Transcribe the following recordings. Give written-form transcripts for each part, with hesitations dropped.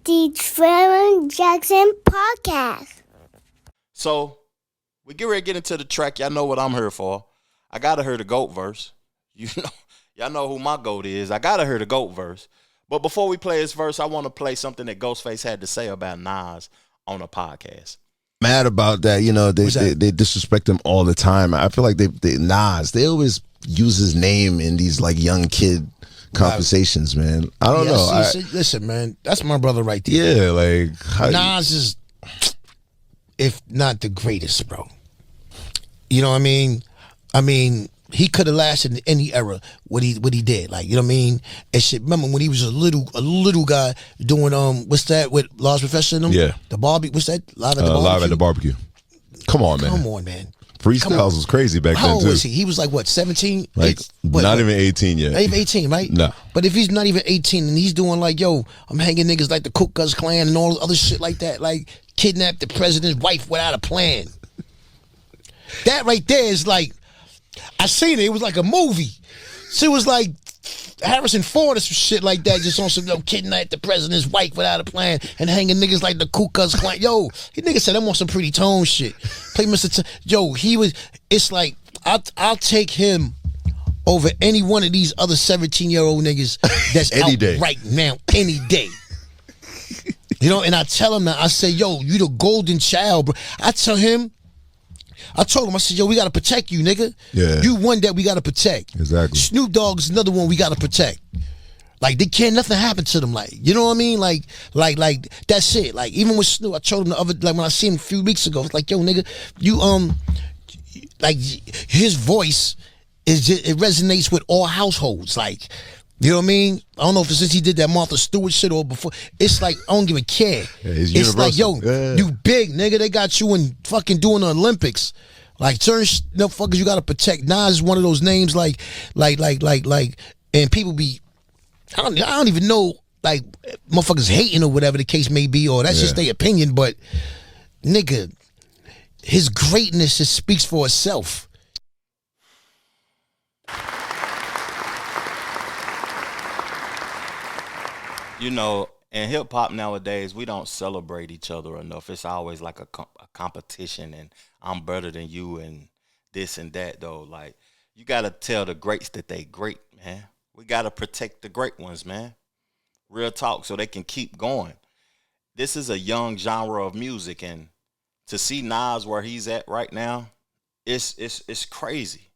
the Trevor Jackson Podcast. So, we get ready to get into the track. Y'all know what I'm here for. I gotta hear the GOAT verse. Y'all know who my GOAT is. I gotta hear the GOAT verse. But before we play his verse, I want to play something that Ghostface had to say about Nas on a podcast. Mad about that, they disrespect him all the time. I feel like they always use his name in these like young kid conversations, man. I don't know. Listen, man, that's my brother right there. Yeah, like Nas is, if not the greatest, bro. You know what I mean? He could have lasted in any era what he did, like, you know what I mean? And shit. Remember when he was a little guy doing what's that with Large Profession? Yeah, the barbecue. What's that? Live at the barbecue. Come on, man. Freestyles was crazy back then too. How old was he? He was like what, 17? Like not even 18 yet. Not even 18, right? No. But if he's not even 18 and he's doing like, yo, I'm hanging niggas like the Ku Klux Klan and all other shit like that, like kidnapped the president's wife without a plan. That right there is like, I seen it. It was like a movie. So it was like Harrison Ford or some shit like that, just on some kidnapped the president's wife without a plan and hanging niggas like the Ku Klux Klan. Yo, he nigga said I'm on some Pretty Tone shit. Play Mr. Yo, he was. It's like I'll take him over any one of these other 17-year-old niggas that's any out day right now, any day. And I tell him that, I say, yo, you the golden child, bro. I told him, I said, yo, we gotta protect you, nigga. Yeah. You one that we gotta protect. Exactly. Snoop Dogg's another one we gotta protect. Like, they can't nothing happen to them. Like, you know what I mean? Like that's it. Like, even with Snoop, I told him the other, like when I seen him a few weeks ago, it's like, yo, nigga, you like his voice is just, it resonates with all households. Like, you know what I mean? I don't know if it's since he did that Martha Stewart shit or before. It's like, I don't give a care. Yeah, it's universal. like, yo, yeah. You big, nigga. They got you in fucking doing the Olympics. Like, certain fuckers you gotta protect. Nas is one of those names, like, and people be, I don't even know, like, motherfuckers hating or whatever the case may be, or that's just their opinion, but, nigga, his greatness just speaks for itself. In hip hop nowadays, we don't celebrate each other enough. It's always like a competition, and I'm better than you, and this and that. Though, like, you gotta tell the greats that they great, man. We gotta protect the great ones, man. Real talk, so they can keep going. This is a young genre of music, and to see Nas where he's at right now, it's crazy.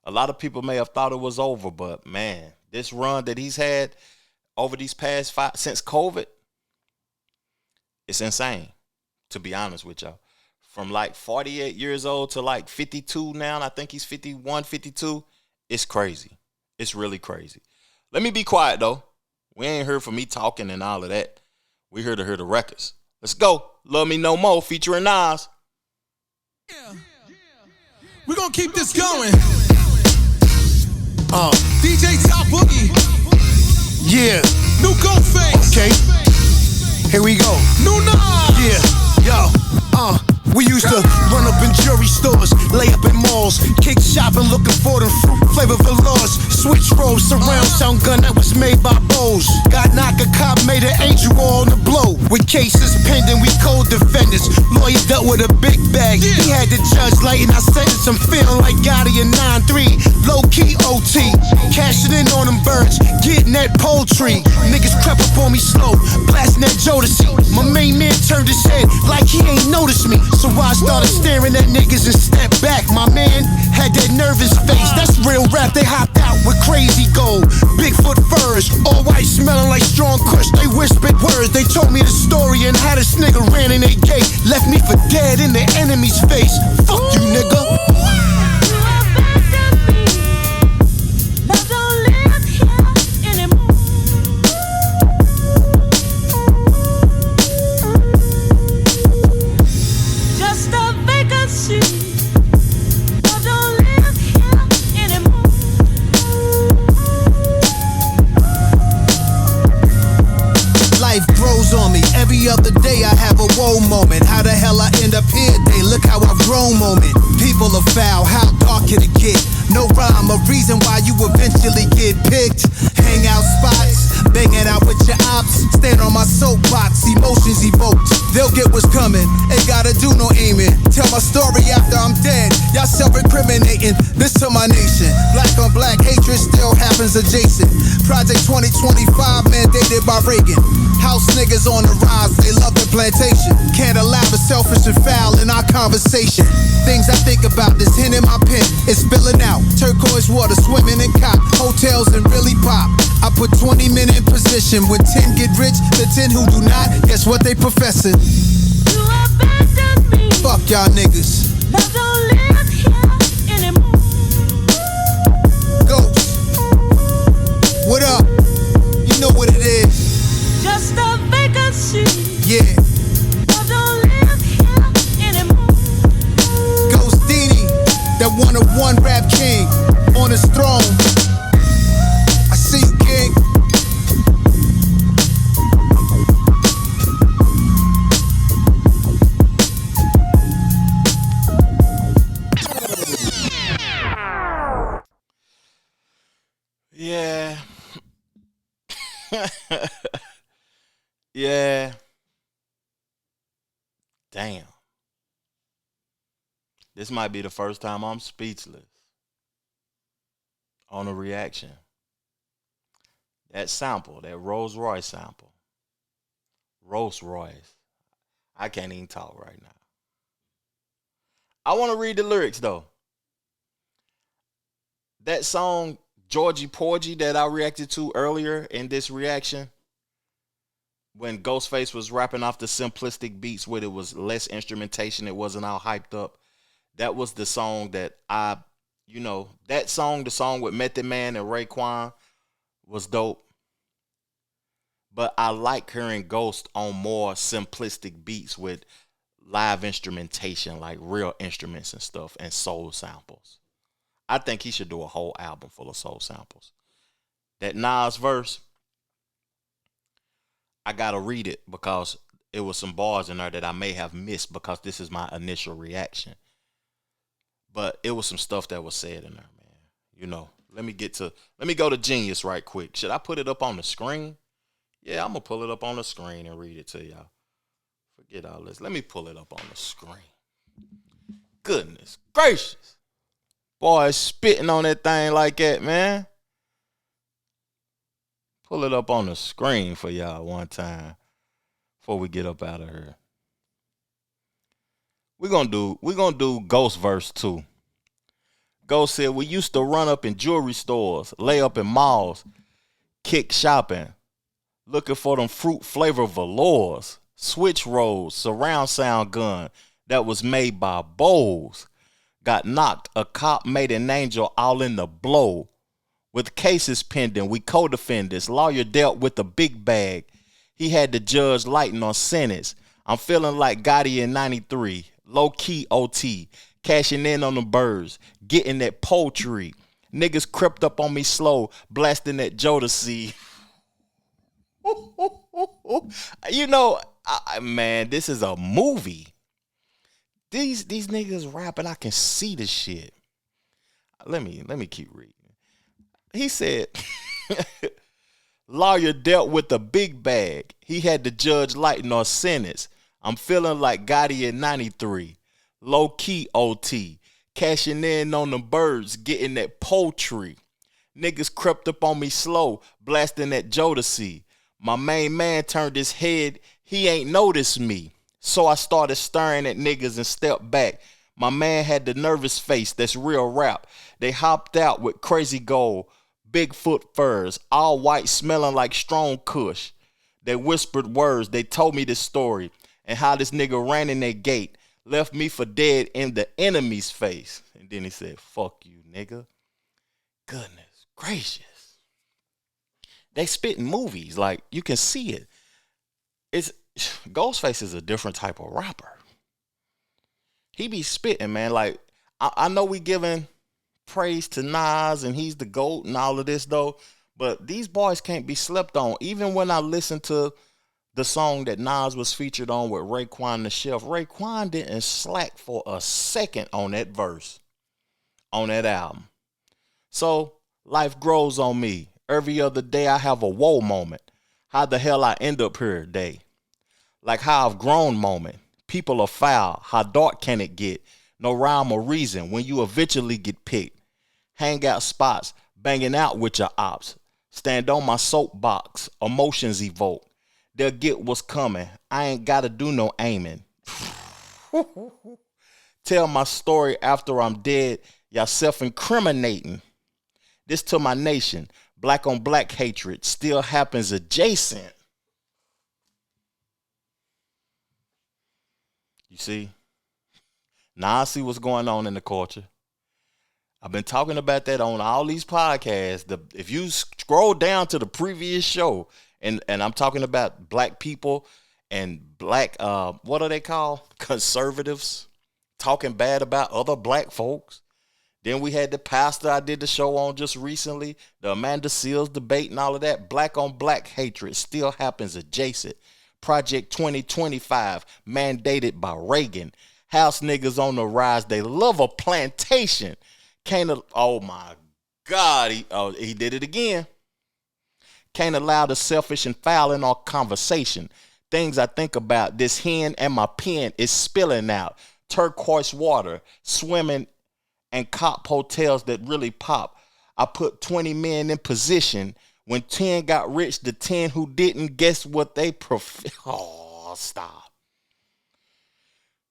A lot of people may have thought it was over, but man, this run that he's had over these past since COVID, it's insane, to be honest with y'all. From like 48 years old to like 52 now, I think he's 51, 52. It's crazy. It's really crazy. Let me be quiet, though. We ain't here for me talking and all of that. We here to hear the records. Let's go. Love Me No More featuring Nas. Yeah. We're going to keep this going. DJ Top Boogie. Yeah. New Ghostface. Okay. Here we go. New Nas. Yeah. Yo. We used to run up in jewelry stores, lay up in malls, kick shopping looking for them fruit flavor velours. Switch rolls, surround sound gun that was made by Bose. Got knocked, a cop made an angel on the blow. With cases pending, we co-defendants. Lawyer dealt with a big bag. He had the judge lighting, I sentenced him feeling like Gotti in 9-3. Low key OT, cashing in on them birds, getting that poultry. Niggas crept up on me slow, blasting that Jodeci. My main man turned his head like he ain't noticed me. So I started staring at niggas and stepped back. My man had that nervous face. That's real rap. They hopped out with crazy gold, Bigfoot furs, all white smelling like strong kush. They whispered words. They told me the story and how this nigga ran in their gate. Left me for dead in the enemy's face. Fuck you, nigga. On me every other day, I have a whoa moment. How the hell I end up here? They look how I've grown moment. People are foul, how dark can it get? No rhyme, a reason why you eventually get picked. Hangout spots, banging out with your ops. Stand on my soapbox, see it's coming. Ain't gotta do no aiming. Tell my story after I'm dead. Y'all self-incriminating. This to my nation. Black on black hatred still happens adjacent. Project 2025 mandated by Reagan. House niggas on the rise, they love the plantation. Can't allow the selfish and foul in our conversation. Things I think about, this hen in my pen, it's spilling out. Turquoise water, swimming in cop, hotels and really pop. I put 20 men in position. When 10 get rich, the 10 who do not, guess what they professing? You abandoned me. Fuck y'all niggas. Love don't live here anymore. Ghost. What up? You know what it is. Just a vacancy. Yeah. Love don't live here anymore. Ghost Dini, that one-of-one rap king on his throne. I see you, king. Yeah. Yeah. Damn. This might be the first time I'm speechless on a reaction. That sample, that Rolls Royce sample. Rolls Royce. I can't even talk right now. I want to read the lyrics though. That song, Georgie Porgy, that I reacted to earlier in this reaction, when Ghostface was rapping off the simplistic beats where it was less instrumentation, it wasn't all hyped up. That was the song that that song, the song with Method Man and Raekwon was dope. But I like hearing Ghost on more simplistic beats with live instrumentation, like real instruments and stuff, and soul samples. I think he should do a whole album full of soul samples. That Nas verse, I gotta read it because it was some bars in there that I may have missed because this is my initial reaction. But it was some stuff that was said in there, man. You know, let me go to Genius right quick. Should I put it up on the screen? Yeah, I'm gonna pull it up on the screen and read it to y'all. Forget all this. Let me pull it up on the screen. Goodness gracious. Boy, spitting on that thing like that, man. Pull it up on the screen for y'all one time before we get up out of here. We're gonna do Ghost verse 2. Ghost said, we used to run up in jewelry stores, lay up in malls, kick shopping, looking for them fruit flavor velours, switch rolls, surround sound gun that was made by Bose. Got knocked, a cop made an angel all in the blow. With cases pending, we co-defendants. Lawyer dealt with a big bag. He had the judge lighting on sentence. I'm feeling like Gotti in 93. Low-key OT. Cashing in on the birds. Getting that poultry. Niggas crept up on me slow. Blasting that Jodeci. You know, man, this is a movie. These niggas rapping, I can see the shit. Let me keep reading. He said, lawyer dealt with a big bag. He had the judge lighting on sentence. I'm feeling like Gotti in 93. Low-key OT. Cashing in on the birds, getting that poultry. Niggas crept up on me slow, blasting that Jodeci. My main man turned his head, he ain't noticed me. So I started staring at niggas and stepped back. My man had the nervous face, that's real rap. They hopped out with crazy gold, Bigfoot furs, all white smelling like strong kush. They whispered words, they told me this story, and how this nigga ran in their gate, left me for dead in the enemy's face. And then he said, fuck you, nigga. Goodness gracious. They spit in movies, like you can see it. Ghostface is a different type of rapper. He be spitting, man. Like I know we giving praise to Nas and he's the GOAT and all of this though, but these boys can't be slept on. Even when I listen to the song that Nas was featured on with Raekwon the Chef, Raekwon didn't slack for a second on that verse on that album. So life grows on me. Every other day I have a whoa moment. How the hell I end up here today? Like how I've grown moment. People are foul. How dark can it get? No rhyme or reason when you eventually get picked. Hangout spots, banging out with your ops. Stand on my soapbox, emotions evoke. They'll get what's coming. I ain't gotta do no aiming. Tell my story after I'm dead. Y'all self-incriminating. This to my nation. Black on black hatred still happens adjacent. You see? Now I see what's going on in the culture. I've been talking about that on all these podcasts. If you scroll down to the previous show, and I'm talking about black people and black, what are they called? Conservatives talking bad about other black folks. Then we had the pastor I did the show on just recently, the Amanda Seals debate and all of that. Black on black hatred still happens adjacent. Project 2025 mandated by Reagan. House niggas on the rise. They love a plantation. Oh my God. He did it again. Can't allow the selfish and foul in our conversation. Things I think about. This hen and my pen is spilling out. Turquoise water. Swimming and cop hotels that really pop. I put 20 men in position. When 10 got rich, the 10 who didn't, guess what they Oh, stop.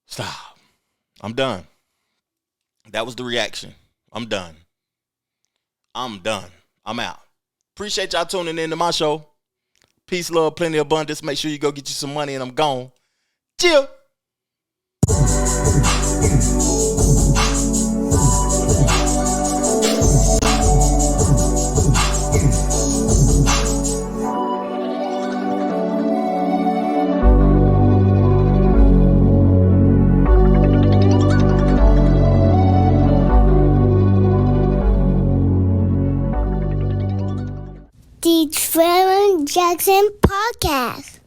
Stop. I'm done. That was the reaction. I'm done. I'm out. Appreciate y'all tuning in to my show. Peace, love, plenty of abundance. Make sure you go get you some money and I'm gone. Chill. The Trevor Jackson Podcast.